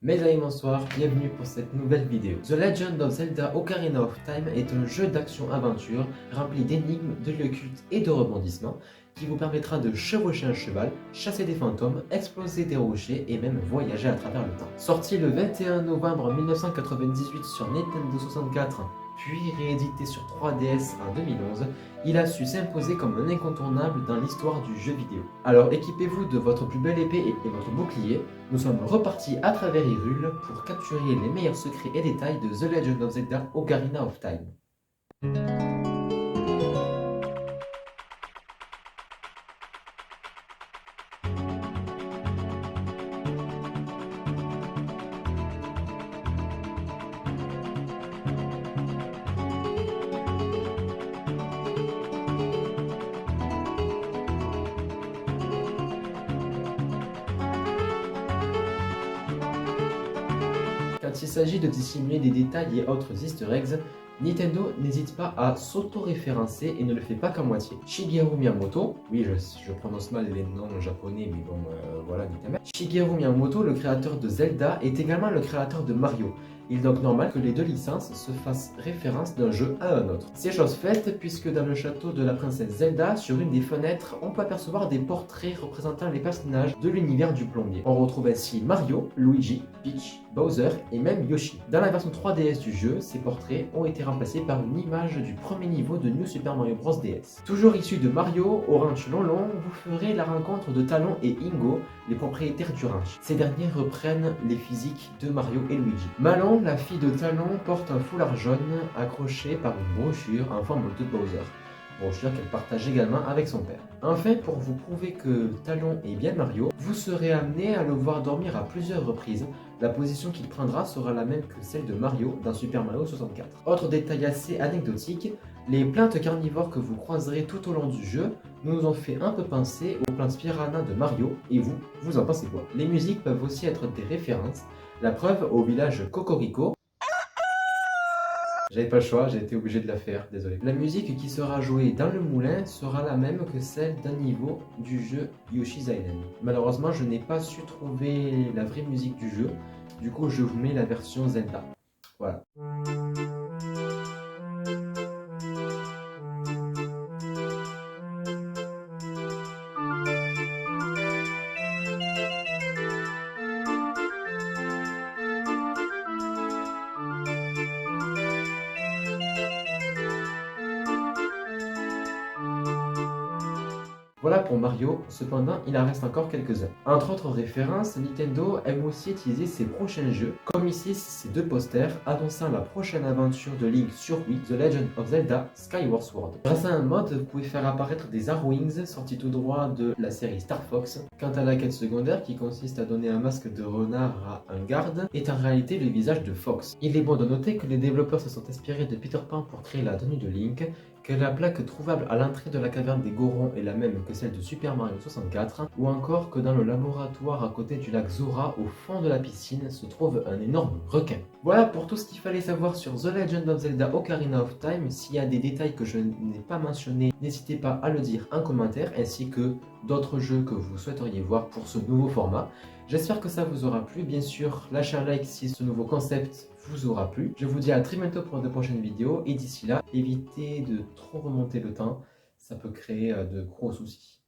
Mes amis, bonsoir, bienvenue pour cette nouvelle vidéo. The Legend of Zelda Ocarina of Time est un jeu d'action-aventure rempli d'énigmes, de lieux cultes et de rebondissements qui vous permettra de chevaucher un cheval, chasser des fantômes, exploser des rochers et même voyager à travers le temps. Sorti le 21 novembre 1998 sur Nintendo 64 puis réédité sur 3DS en 2011, il a su s'imposer comme un incontournable dans l'histoire du jeu vidéo. Alors équipez-vous de votre plus belle épée et votre bouclier, nous sommes repartis à travers Hyrule pour capturer les meilleurs secrets et détails de The Legend of Zelda Ocarina of Time. Quand il s'agit de dissimuler des détails et autres easter eggs, Nintendo n'hésite pas à s'auto-référencer et ne le fait pas qu'à moitié. Shigeru Miyamoto, oui je prononce mal les noms japonais mais bon voilà, Nintendo. Shigeru Miyamoto, le créateur de Zelda, est également le créateur de Mario. Il est donc normal que les deux licences se fassent référence d'un jeu à un autre. C'est chose faite puisque dans le château de la princesse Zelda, sur une des fenêtres, on peut apercevoir des portraits représentant les personnages de l'univers du plombier. On retrouve ainsi Mario, Luigi, Peach, Bowser et même Yoshi. Dans la version 3DS du jeu, ces portraits ont été remplacés par une image du premier niveau de New Super Mario Bros. DS. Toujours issu de Mario, au ranch Lon-Lon, vous ferez la rencontre de Talon et Ingo, les propriétaires du ranch. Ces derniers reprennent les physiques de Mario et Luigi. Malon, la fille de Talon, porte un foulard jaune accroché par une brochure en forme de Bowser. Brochure qu'elle partage également avec son père. Enfin, pour vous prouver que Talon est bien Mario, vous serez amené à le voir dormir à plusieurs reprises. La position qu'il prendra sera la même que celle de Mario dans Super Mario 64. Autre détail assez anecdotique, les plantes carnivores que vous croiserez tout au long du jeu nous ont fait un peu penser aux plantes piranha de Mario, et vous en pensez quoi? Les musiques peuvent aussi être des références, la preuve au village Cocorico. J'avais pas le choix, j'ai été obligé de la faire, désolé. La musique qui sera jouée dans le moulin sera la même que celle d'un niveau du jeu Yoshi's Island. Malheureusement, je n'ai pas su trouver la vraie musique du jeu, du coup je vous mets la version Zelda. Voilà. Voilà pour Mario, cependant il en reste encore quelques-uns. Entre autres références, Nintendo aime aussi utiliser ses prochains jeux, comme ici ces deux posters annonçant la prochaine aventure de Link sur Wii, The Legend of Zelda Skyward Sword. Grâce à un mode, vous pouvez faire apparaître des Arwings sortis tout droit de la série Star Fox. Quant à la quête secondaire, qui consiste à donner un masque de renard à un garde, est en réalité le visage de Fox. Il est bon de noter que les développeurs se sont inspirés de Peter Pan pour créer la tenue de Link, que la plaque trouvable à l'entrée de la caverne des Gorons est la même que celle de Super Mario 64, ou encore que dans le laboratoire à côté du lac Zora, au fond de la piscine, se trouve un énorme requin. Voilà pour tout ce qu'il fallait savoir sur The Legend of Zelda Ocarina of Time. S'il y a des détails que je n'ai pas mentionnés, n'hésitez pas à le dire en commentaire, ainsi que d'autres jeux que vous souhaiteriez voir pour ce nouveau format. J'espère que ça vous aura plu. Bien sûr, lâchez un like si ce nouveau concept vous aura plu. Je vous dis à très bientôt pour de prochaines vidéos et d'ici là, évitez de trop remonter le temps, ça peut créer de gros soucis.